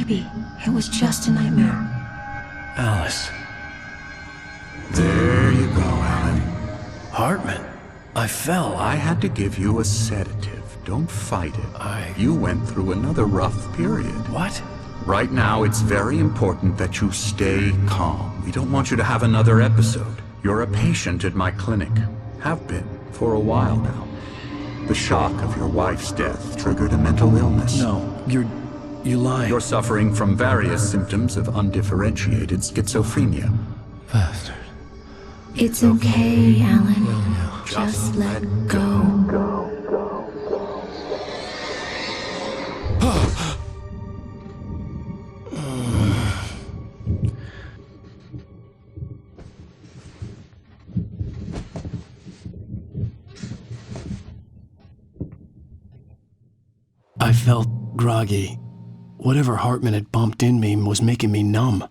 Maybe it was just a nightmare. Alice. There you go, Alan. Hartman. I fell. I had to give you a sedative. Don't fight it. You went through another rough period. What? Right now, it's very important that you stay calm. We don't want you to have another episode. You're a patient at my clinic. Have been for a while now. The shock of your wife's death triggered a mental illness. No, you're lying. You're suffering from various symptoms of undifferentiated schizophrenia. Bastard. It's okay, Alan. Just let go. I felt groggy. Whatever Hartman had pumped in me was making me numb.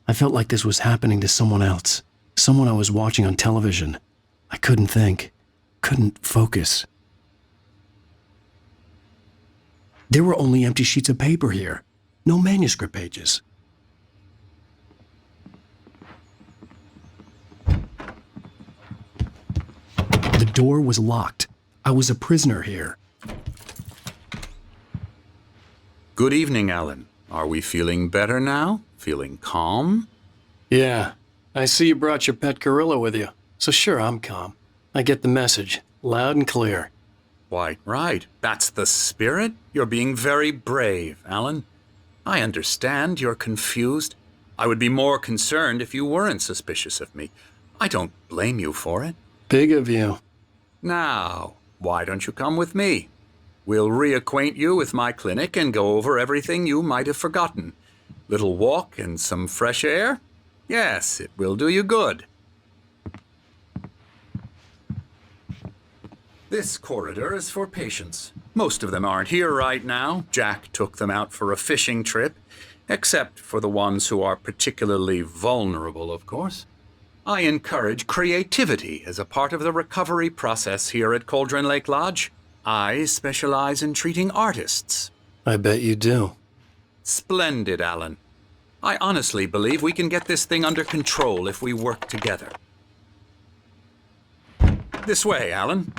I felt like this was happening to someone else. Someone I was watching on television. I couldn't think. Couldn't focus. There were only empty sheets of paper here. No manuscript pages. The door was locked. I was a prisoner here. Good evening, Alan. Are we feeling better now? Feeling calm? Yeah. I see you brought your pet gorilla with you. So sure, I'm calm. I get the message. Loud and clear. Why, right. That's the spirit. You're being very brave, Alan. I understand you're confused. I would be more concerned if you weren't suspicious of me. I don't blame you for it. Big of you. Now, why don't you come with me? We'll reacquaint you with my clinic and go over everything you might have forgotten. Little walk and some fresh air? Yes, it will do you good. This corridor is for patients. Most of them aren't here right now. Jack took them out for a fishing trip, except for the ones who are particularly vulnerable, of course. I encourage creativity as a part of the recovery process here at Cauldron Lake Lodge. I specialize in treating artists. I bet you do. Splendid, Alan. I honestly believe we can get this thing under control if we work together. This way, Alan.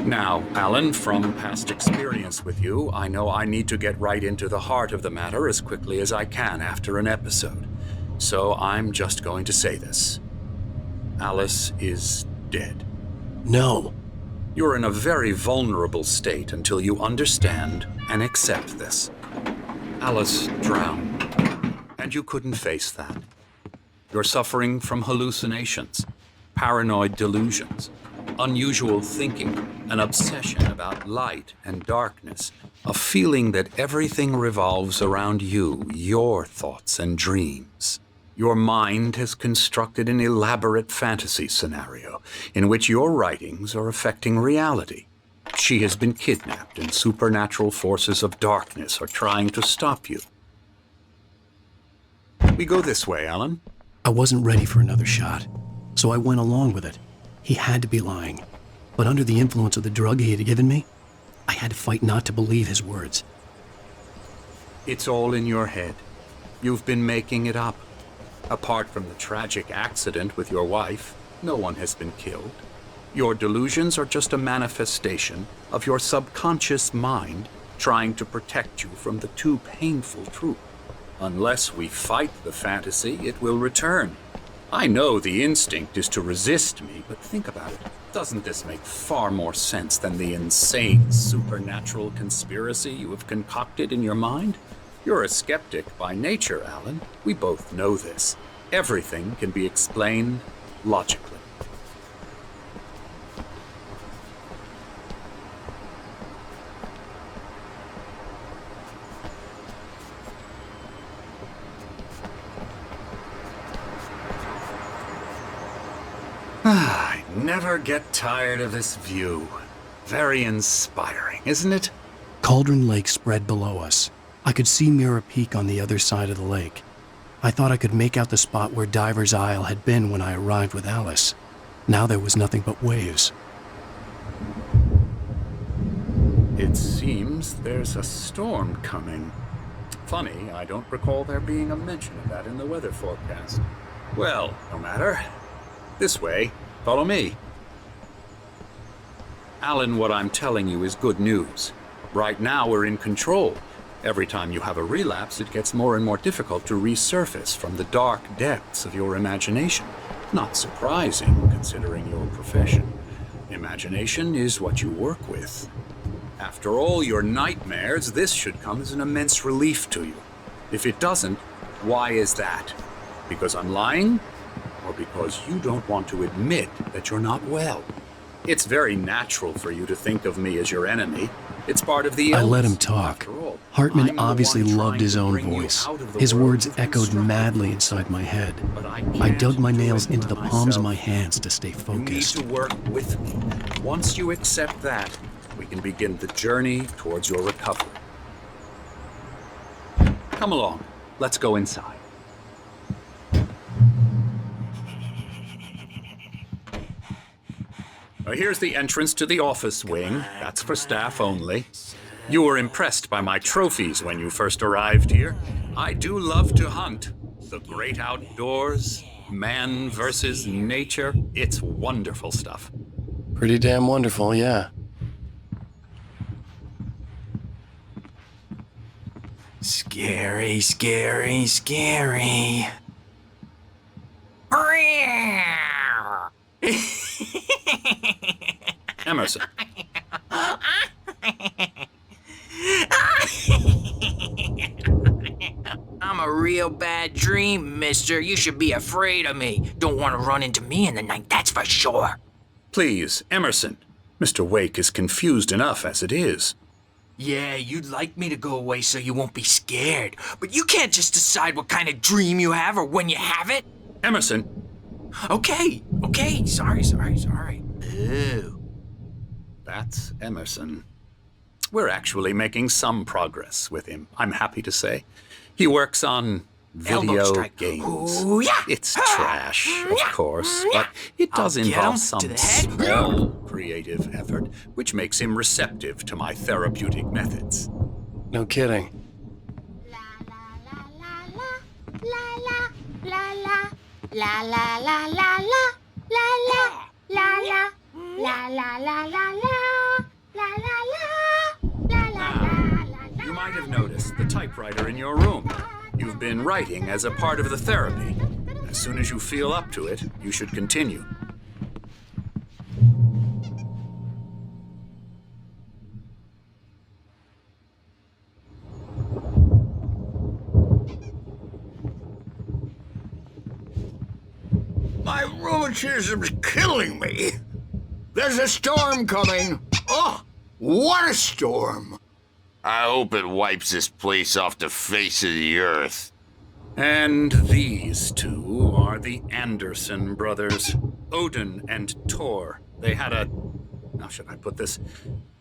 Now, Alan, from past experience with you, I know I need to get right into the heart of the matter as quickly as I can after an episode. So I'm just going to say this. Alice is dead. No. You're in a very vulnerable state until you understand and accept this. Alice drowned, and you couldn't face that. You're suffering from hallucinations, paranoid delusions, unusual thinking, an obsession about light and darkness, a feeling that everything revolves around you, your thoughts and dreams. Your mind has constructed an elaborate fantasy scenario in which your writings are affecting reality. She has been kidnapped and supernatural forces of darkness are trying to stop you. We go this way, Alan. I wasn't ready for another shot, so I went along with it. He had to be lying. But under the influence of the drug he had given me, I had to fight not to believe his words. It's all in your head. You've been making it up. Apart from the tragic accident with your wife, no one has been killed. Your delusions are just a manifestation of your subconscious mind trying to protect you from the too painful truth. Unless we fight the fantasy, it will return. I know the instinct is to resist me, but think about it. Doesn't this make far more sense than the insane supernatural conspiracy you have concocted in your mind? You're a skeptic by nature, Alan. We both know this. Everything can be explained logically. I never get tired of this view. Very inspiring, isn't it? Cauldron Lake spread below us. I could see Mirror Peak on the other side of the lake. I thought I could make out the spot where Diver's Isle had been when I arrived with Alice. Now there was nothing but waves. It seems there's a storm coming. Funny, I don't recall there being a mention of that in the weather forecast. Well, no matter. This way. Follow me. Alan, what I'm telling you is good news. Right now we're in control. Every time you have a relapse, it gets more and more difficult to resurface from the dark depths of your imagination. Not surprising, considering your profession. Imagination is what you work with. After all your nightmares, this should come as an immense relief to you. If it doesn't, why is that? Because I'm lying? Or because you don't want to admit that you're not well? It's very natural for you to think of me as your enemy. It's part of the illness. I let him talk. Hartman obviously loved his own voice. His words echoed madly inside my head. I dug my nails into the palms of my hands to stay focused. You need to work with me. Once you accept that, we can begin the journey towards your recovery. Come along. Let's go inside. Here's the entrance to the office wing. That's for staff only. You were impressed by my trophies when you first arrived here. I do love to hunt. The great outdoors, man versus nature. It's wonderful stuff. Pretty damn wonderful, yeah. Scary, scary, scary. Emerson. I'm a real bad dream, mister. You should be afraid of me. Don't want to run into me in the night, that's for sure. Please, Emerson. Mr. Wake is confused enough as it is. Yeah, you'd like me to go away so you won't be scared. But you can't just decide what kind of dream you have or when you have it. Emerson. Okay, sorry. Ew. That's Emerson. We're actually making some progress with him, I'm happy to say. He works on video games. Ooh, yeah. It's trash, of course, but it does involve some small creative effort, which makes him receptive to my therapeutic methods. No kidding. You might have noticed the typewriter in your room. You've been writing as a part of the therapy. As soon as you feel up to it, you should continue. My rheumatism's killing me. There's a storm coming. Oh, what a storm. I hope it wipes this place off the face of the earth. And these two are the Anderson brothers, Odin and Thor. They had how should I put this?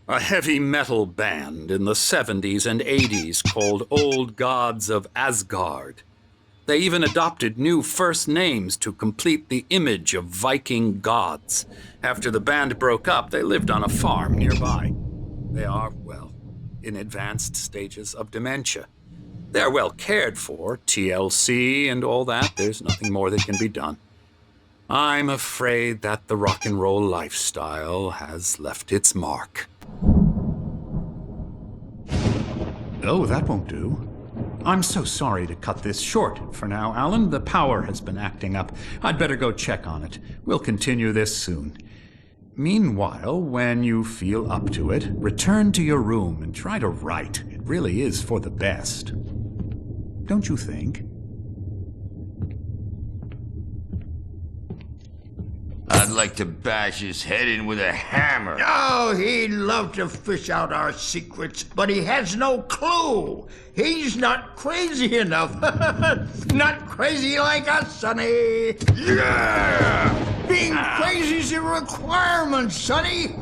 A heavy metal band in the 70s and 80s called Old Gods of Asgard. They even adopted new first names to complete the image of Viking gods. After the band broke up, they lived on a farm nearby. They are, well, in advanced stages of dementia. They're well cared for, TLC and all that. There's nothing more that can be done. I'm afraid that the rock and roll lifestyle has left its mark. Oh, that won't do. I'm so sorry to cut this short for now, Alan. The power has been acting up. I'd better go check on it. We'll continue this soon. Meanwhile, when you feel up to it, return to your room and try to write. It really is for the best. Don't you think? I'd like to bash his head in with a hammer. Oh, he'd love to fish out our secrets, but he has no clue. He's not crazy enough. Not crazy like us, Sonny. Yeah! Being crazy's a requirement, Sonny.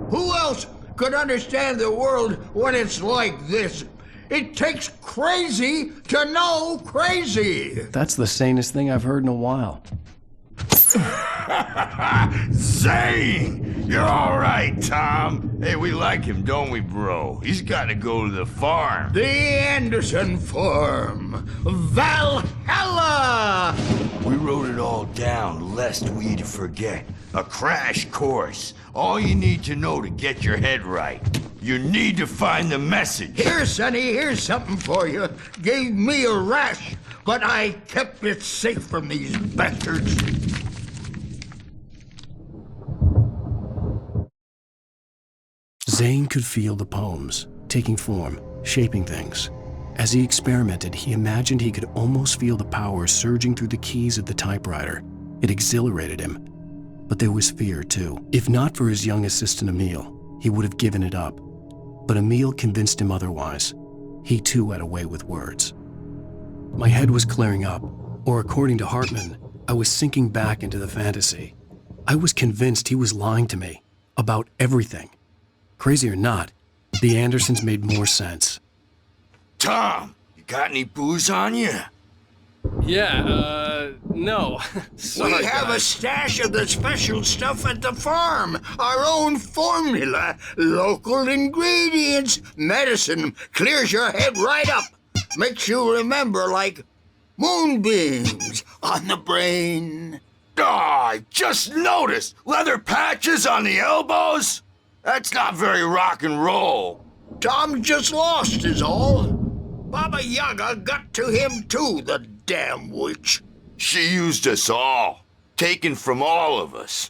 Who else could understand the world when it's like this? It takes crazy to know crazy. That's the sanest thing I've heard in a while. Zane! You're all right, Tom. Hey, we like him, don't we, bro? He's got to go to the farm. The Anderson Farm. Valhalla! We wrote it all down, lest we'd forget. A crash course. All you need to know to get your head right. You need to find the message. Here, Sonny, here's something for you. Gave me a rash, but I kept it safe from these bastards. Zane could feel the poems, taking form, shaping things. As he experimented, he imagined he could almost feel the power surging through the keys of the typewriter. It exhilarated him. But there was fear, too. If not for his young assistant Emil, he would have given it up. But Emil convinced him otherwise. He too had a way with words. My head was clearing up, or according to Hartman, I was sinking back into the fantasy. I was convinced he was lying to me about everything. Crazy or not, the Andersons made more sense. Tom, you got any booze on you? Yeah, no. Sorry, We have a stash of the special stuff at the farm. Our own formula. Local ingredients. Medicine clears your head right up. Makes you remember like moonbeams on the brain. Oh, I just noticed. Leather patches on the elbows? That's not very rock and roll. Tom just lost is all. Baba Yaga got to him too, the damn witch. She used us all. Taken from all of us.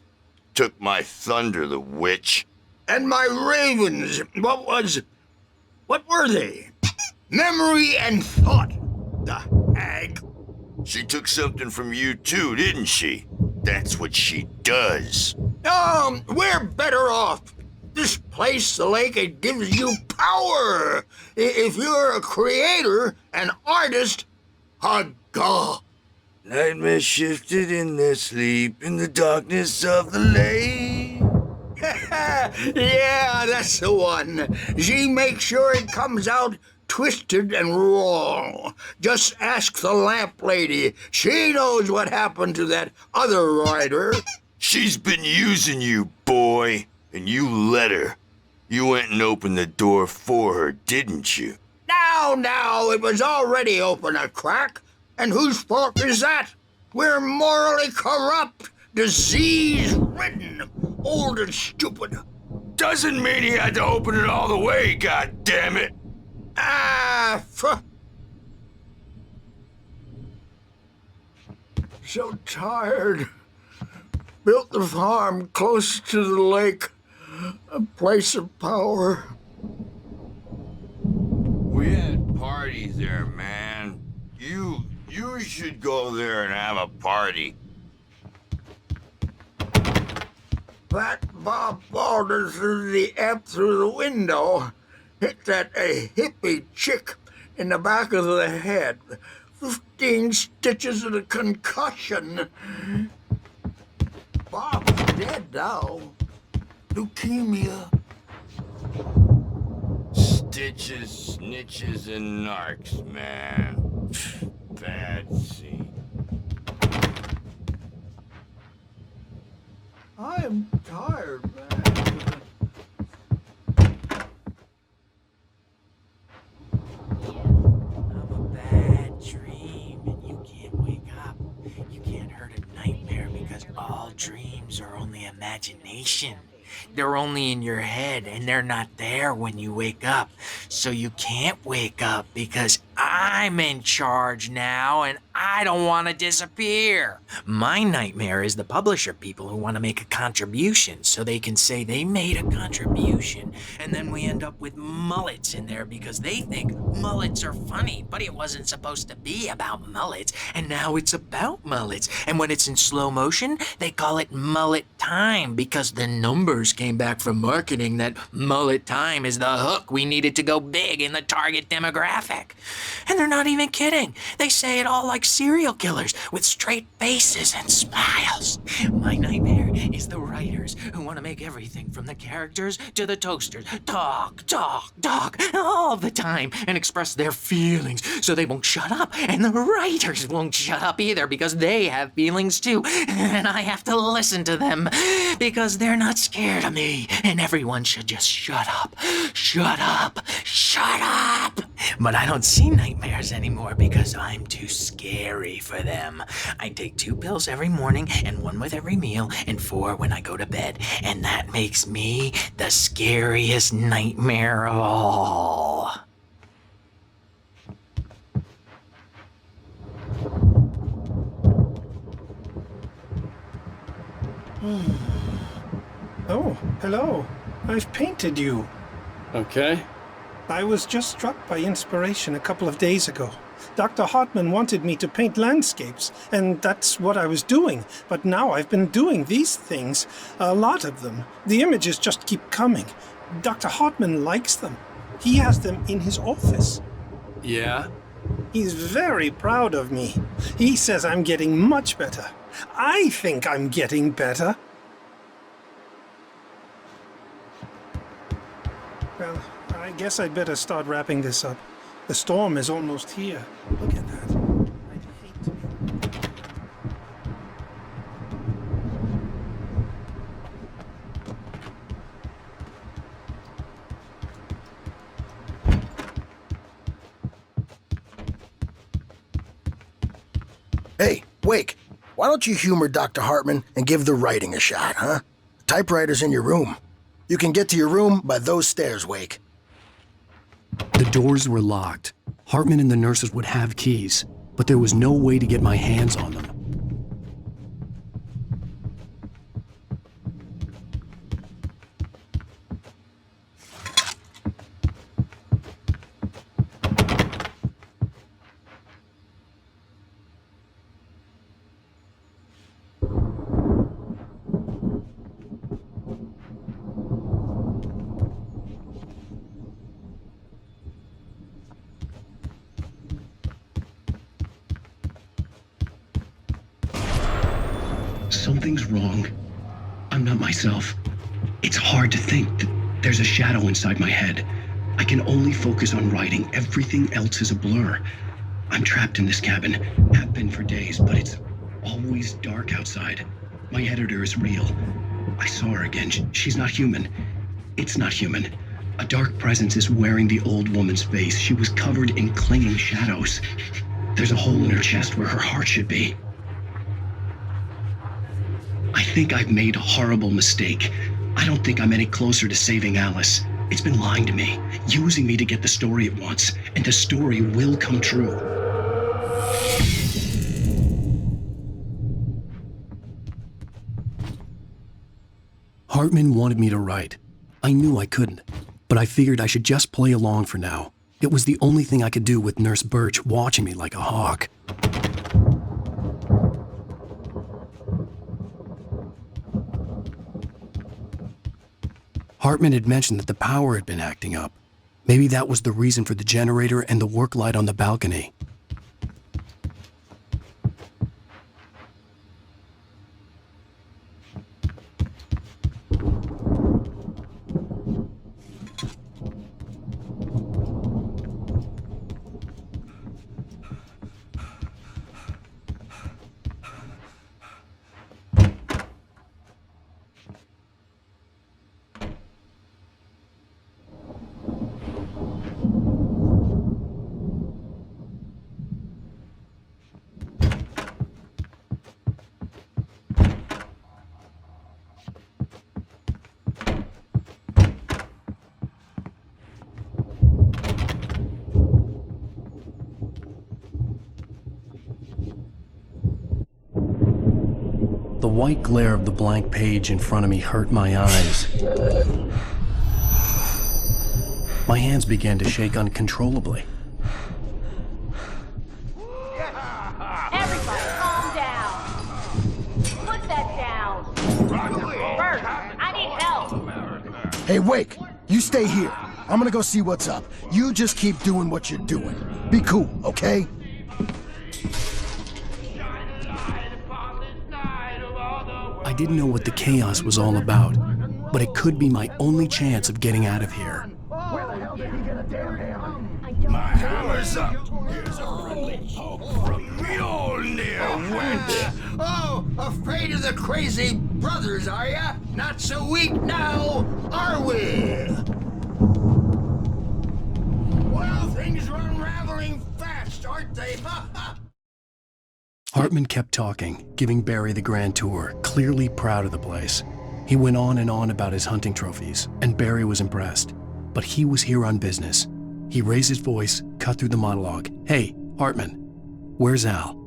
Took my thunder, the witch. And my ravens, what were they? Memory and thought, the hag. She took something from you too, didn't she? That's what she does. We're better off. This place, the lake, it gives you power. If you're a creator, an artist, a god. Nightmares shifted in their sleep in the darkness of the lake. Yeah, that's the one. She makes sure it comes out twisted and raw. Just ask the lamp lady. She knows what happened to that other writer. She's been using you, boy. And you let her. You went and opened the door for her, didn't you? Now, it was already open a crack. And whose fault is that? We're morally corrupt, disease-ridden, old and stupid. Doesn't mean he had to open it all the way, goddammit. So tired. Built the farm close to the lake. A place of power. We had parties there, man. You should go there and have a party. That Bob Balder threw the amp through the window. Hit that hippie chick in the back of the head. 15 stitches and a concussion. Bob's dead now. Leukemia. Stitches, snitches, and narcs, man. Bad scene. I am tired, man. I'm a bad dream, and you can't wake up. You can't hurt a nightmare because all dreams are only imagination. They're only in your head, and they're not there when you wake up. So you can't wake up because I'm in charge now, and I don't want to disappear. My nightmare is the publisher people who want to make a contribution so they can say they made a contribution, and then we end up with mullets in there because they think mullets are funny, but it wasn't supposed to be about mullets, and now it's about mullets. And when it's in slow motion, they call it mullet time because the numbers came back from marketing that mullet time is the hook we needed to go big in the target demographic. And they're not even kidding. They say it all like serial killers with straight faces and smiles. My nightmare is the writers who want to make everything from the characters to the toasters talk all the time and express their feelings so they won't shut up. And the writers won't shut up either because they have feelings too. And I have to listen to them because they're not scared of me. And everyone should just shut up. Shut up. Shut up. But I don't see nightmares anymore because I'm too scary for them. I take 2 pills every morning and 1 with every meal and 4 when I go to bed. And that makes me the scariest nightmare of all. Oh, hello. I've painted you. Okay. I was just struck by inspiration a couple of days ago. Dr. Hartman wanted me to paint landscapes, and that's what I was doing. But now I've been doing these things, a lot of them. The images just keep coming. Dr. Hartman likes them. He has them in his office. Yeah? He's very proud of me. He says I'm getting much better. I think I'm getting better. Well, I guess I'd better start wrapping this up. The storm is almost here. Look at that. I'd hate to be... Hey, Wake, why don't you humor Dr. Hartman and give the writing a shot, huh? The typewriter's in your room. You can get to your room by those stairs, Wake. The doors were locked. Hartman and the nurses would have keys, but there was no way to get my hands on them. Something's wrong. I'm not myself. It's hard to think that there's a shadow inside my head. I can only focus on writing. Everything else is a blur. I'm trapped in this cabin, have been for days, but it's always dark outside. My editor is real. I saw her again. She's not human. It's not human. A dark presence is wearing the old woman's face. She was covered in clinging shadows. There's a hole in her chest where her heart should be. I think I've made a horrible mistake. I don't think I'm any closer to saving Alice. It's been lying to me, using me to get the story it wants, and the story will come true. Hartman wanted me to write. I knew I couldn't, but I figured I should just play along for now. It was the only thing I could do with Nurse Birch watching me like a hawk. Hartman had mentioned that the power had been acting up. Maybe that was the reason for the generator and the work light on the balcony. The white glare of the blank page in front of me hurt my eyes. My hands began to shake uncontrollably. Everybody calm down. Put that down. Bert, I need help. Hey, Wake, you stay here. I'm gonna go see what's up. You just keep doing what you're doing. Be cool, okay? didn't know what the chaos was all about, but it could be my only chance of getting out of here. Where the hell did he get a damn hammer? My hammer's up. Here's a friendly poke from Mjolnir, wench. Oh, afraid of the crazy brothers, are ya? Not so weak now, are we? Well, things are unraveling fast, aren't they? Hartman kept talking, giving Barry the grand tour, clearly proud of the place. He went on and on about his hunting trophies, and Barry was impressed. But he was here on business. He raised his voice, cut through the monologue. "Hey, Hartman, where's Al?"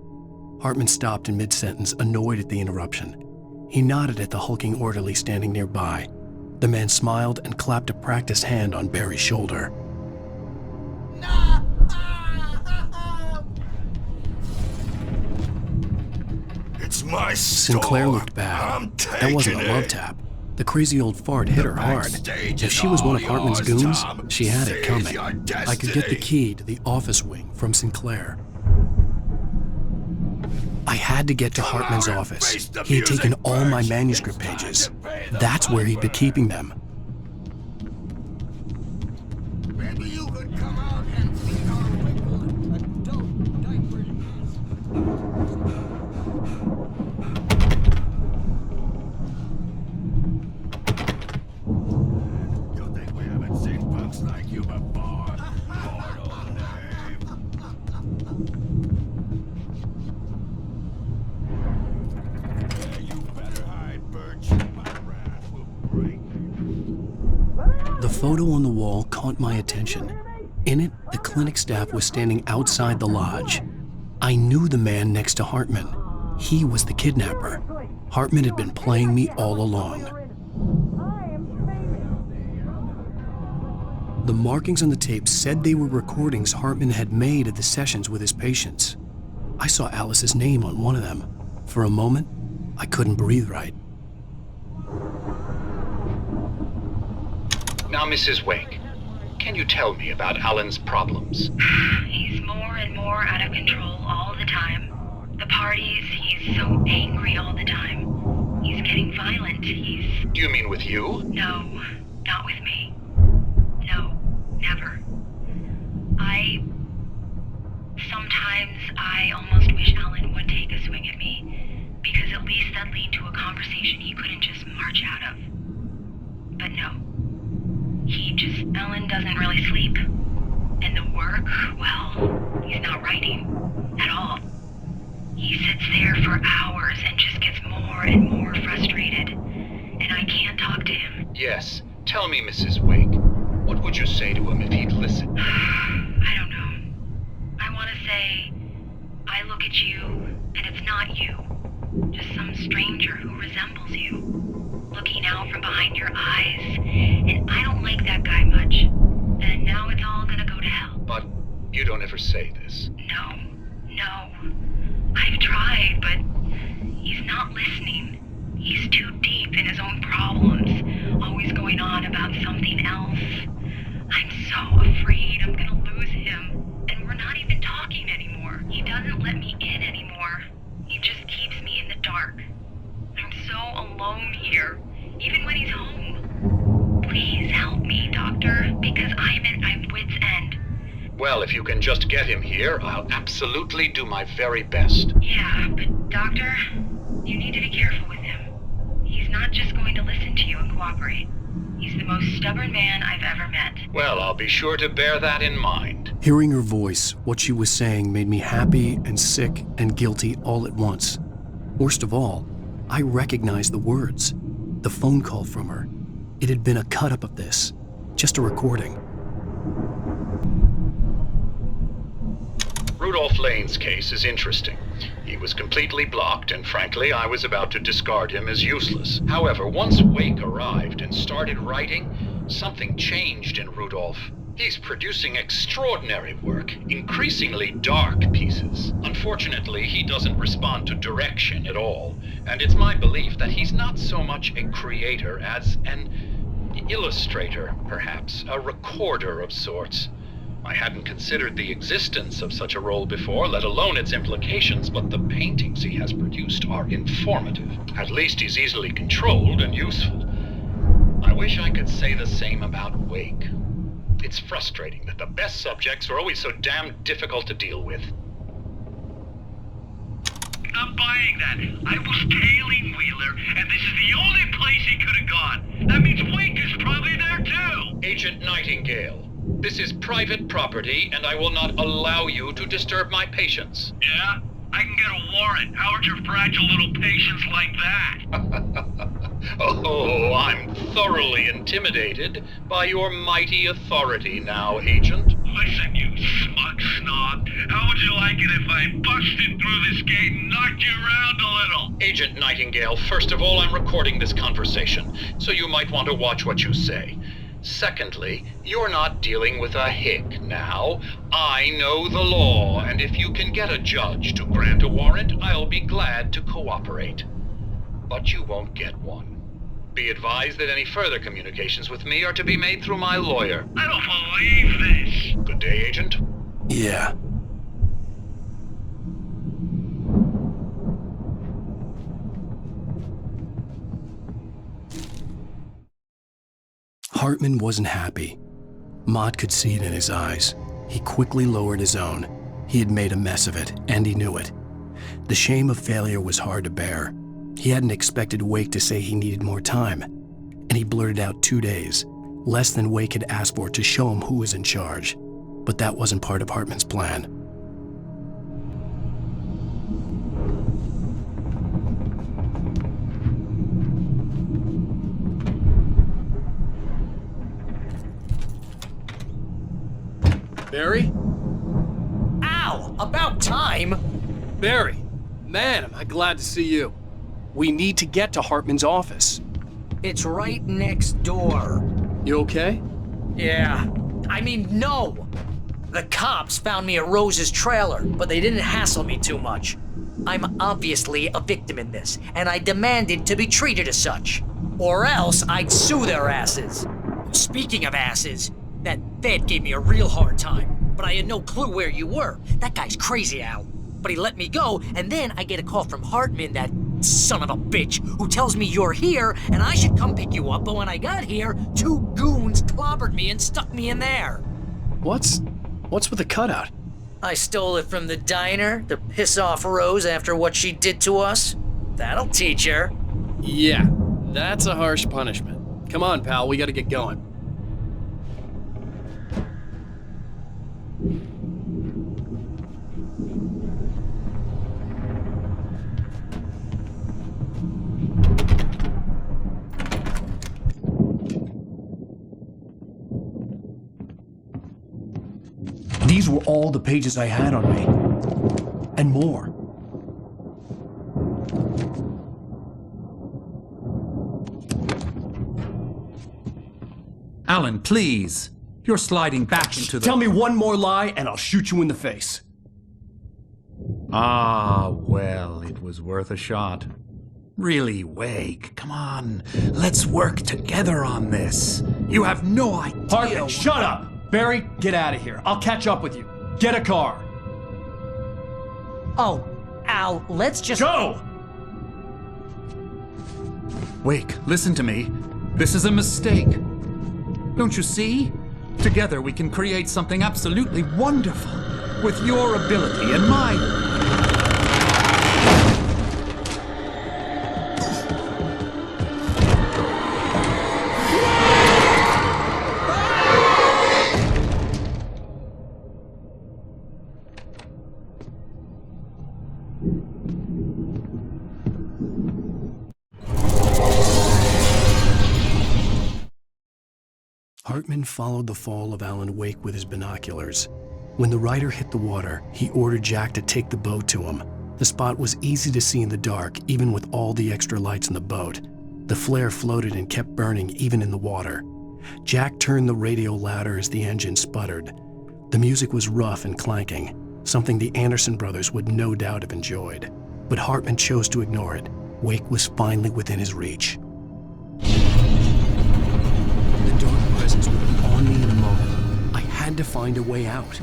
Hartman stopped in mid-sentence, annoyed at the interruption. He nodded at the hulking orderly standing nearby. The man smiled and clapped a practiced hand on Barry's shoulder. It's my store. Sinclair looked bad. That wasn't a love tap. The crazy old fart hit her hard. If she was one of Hartman's goons, she had it coming. I could get the key to the office wing from Sinclair. I had to get to Hartman's office. He had taken all my manuscript pages. That's where he'd been keeping them. Maybe you could come out and feed our wrinkled adult diapers. You think we haven't seen punks like you before? Mortal name. Yeah, you better hide, Birch. My wrath will break. The photo on the wall caught my attention. In it, the clinic staff was standing outside the lodge. I knew the man next to Hartman. He was the kidnapper. Hartman had been playing me all along. The markings on the tape said they were recordings Hartman had made at the sessions with his patients. I saw Alice's name on one of them. For a moment, I couldn't breathe right. Now, Mrs. Wake, can you tell me about Alan's problems? He's more and more out of control all the time. The parties, he's so angry all the time. He's getting violent. Do you mean with you? No, not with me. No, never. Sometimes I almost wish Alan would take a swing at me, because at least that'd lead to a conversation he couldn't just march out of. But no. Alan doesn't really sleep. And the work, well, he's not writing at all. He sits there for hours and just gets more and more frustrated. And I can't talk to him. Yes. Tell me, Mrs. Wake, what would you say to him if he'd listen? I don't know. I want to say, I look at you, and it's not you. Just some stranger who resembles you. Looking out from behind your eyes, and I don't like that guy much. And now it's all gonna go to hell. But you don't ever say this. No. I've tried, but he's not listening. He's too deep in his own problems, always going on about something else. I'm so afraid I'm gonna lose him, and we're not even talking anymore. He doesn't let me in anymore. He just keeps me in the dark. I'm so alone here, even when he's home. Please help me, Doctor, because I'm at my wit's end. Well, if you can just get him here, I'll absolutely do my very best. Yeah, but Doctor, you need to be careful with him. He's not just going to listen to you and cooperate. He's the most stubborn man I've ever met. Well, I'll be sure to bear that in mind. Hearing her voice, what she was saying made me happy and sick and guilty all at once. Worst of all, I recognized the words. The phone call from her. It had been a cut-up of this. Just a recording. Rudolph Lane's case is interesting. He was completely blocked, and frankly, I was about to discard him as useless. However, once Wake arrived and started writing, something changed in Rudolph. He's producing extraordinary work, increasingly dark pieces. Unfortunately, he doesn't respond to direction at all, and it's my belief that he's not so much a creator as an illustrator, perhaps, a recorder of sorts. I hadn't considered the existence of such a role before, let alone its implications, but the paintings he has produced are informative. At least he's easily controlled and useful. I wish I could say the same about Wake. It's frustrating that the best subjects are always so damn difficult to deal with. I'm buying that. I was tailing Wheeler, and this is the only place he could have gone. That means Wake is probably there too. Agent Nightingale, this is private property, and I will not allow you to disturb my patients. Yeah? I can get a warrant. How would your fragile little patients like that? Oh, I'm thoroughly intimidated by your mighty authority now, Agent. Listen, you smug snob. How would you like it if I busted through this gate and knocked you around a little? Agent Nightingale, first of all, I'm recording this conversation, so you might want to watch what you say. Secondly, you're not dealing with a hick now. I know the law, and if you can get a judge to grant a warrant, I'll be glad to cooperate. But you won't get one. Be advised that any further communications with me are to be made through my lawyer. I don't believe this. Good day, Agent. Yeah. Hartman wasn't happy. Mott could see it in his eyes. He quickly lowered his own. He had made a mess of it, and he knew it. The shame of failure was hard to bear. He hadn't expected Wake to say he needed more time, and he blurted out 2 days, less than Wake had asked for to show him who was in charge. But that wasn't part of Hartman's plan. Barry? Ow! About time! Barry, man, am I glad to see you. We need to get to Hartman's office. It's right next door. You okay? Yeah. I mean, no! The cops found me at Rose's trailer, but they didn't hassle me too much. I'm obviously a victim in this, and I demanded to be treated as such. Or else I'd sue their asses. Speaking of asses, that Fed gave me a real hard time, but I had no clue where you were. That guy's crazy, Al. But he let me go, and then I get a call from Hartman, that son of a bitch, who tells me you're here and I should come pick you up, but when I got here, 2 goons clobbered me and stuck me in there. What's with the cutout? I stole it from the diner to piss off Rose after what she did to us. That'll teach her. Yeah, that's a harsh punishment. Come on, pal, we gotta get going. These were all the pages I had on me. And more. Alan, please. You're sliding back into the... Tell me one more lie and I'll shoot you in the face. Ah, well, it was worth a shot. Really, Wake, come on. Let's work together on this. You have no idea... Hartman, shut up! Barry, get out of here. I'll catch up with you. Get a car. Oh, Al, let's just... Go! Wake, listen to me. This is a mistake. Don't you see? Together we can create something absolutely wonderful. With your ability and mine. Hartman followed the fall of Alan Wake with his binoculars. When the rider hit the water, he ordered Jack to take the boat to him. The spot was easy to see in the dark, even with all the extra lights in the boat. The flare floated and kept burning even in the water. Jack turned the radio louder as the engine sputtered. The music was rough and clanking, something the Anderson brothers would no doubt have enjoyed. But Hartman chose to ignore it. Wake was finally within his reach. The dark presence would be on me in a moment. I had to find a way out.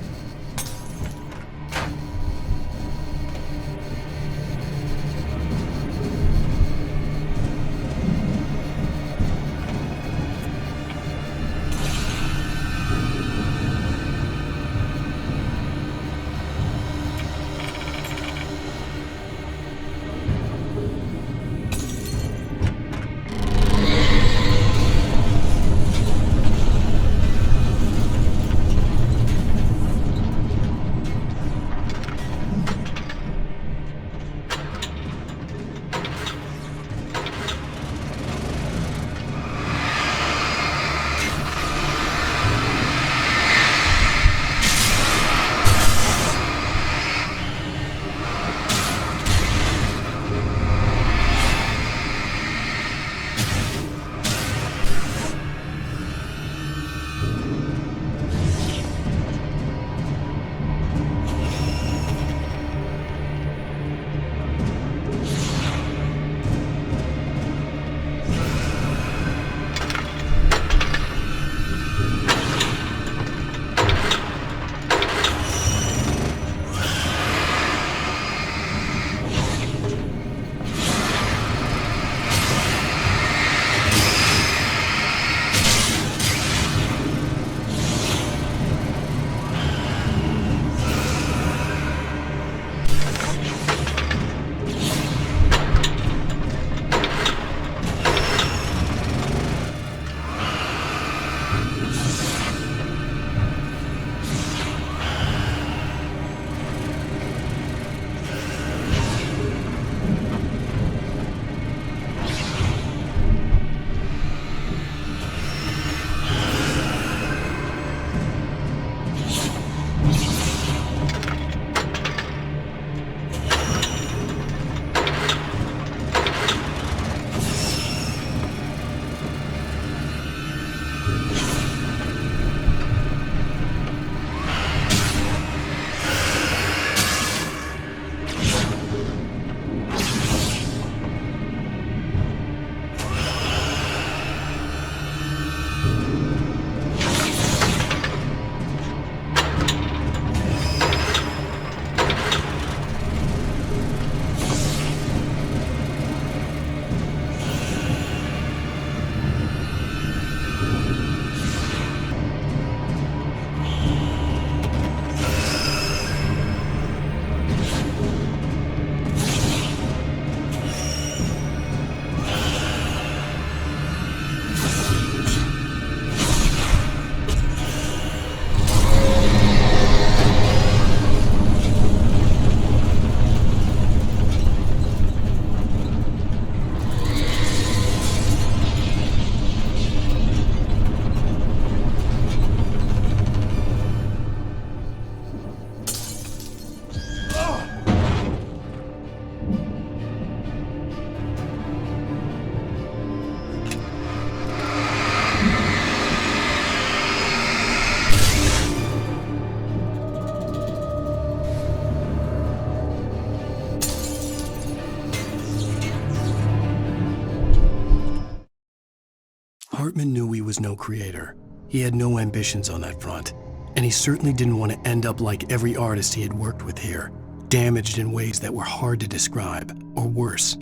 Hartman knew he was no creator. He had no ambitions on that front, and he certainly didn't want to end up like every artist he had worked with here, damaged in ways that were hard to describe, or worse.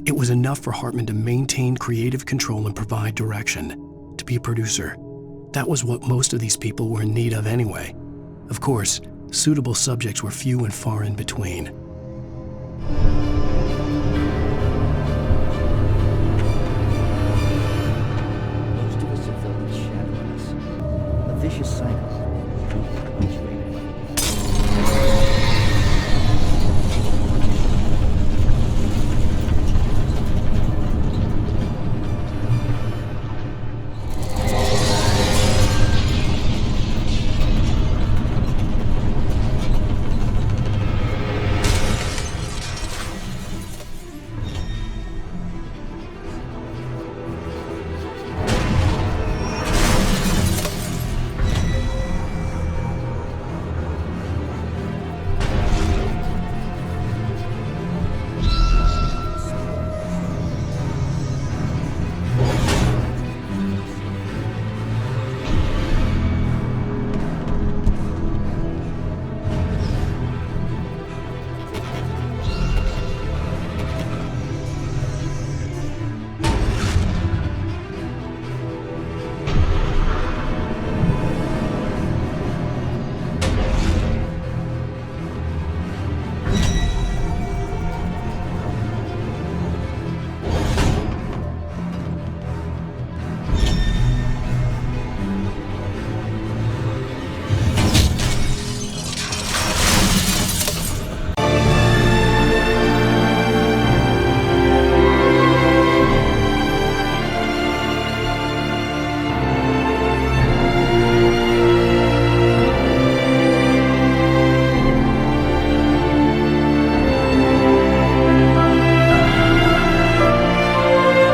It was enough for Hartman to maintain creative control and provide direction, to be a producer. That was what most of these people were in need of anyway. Of course, suitable subjects were few and far in between.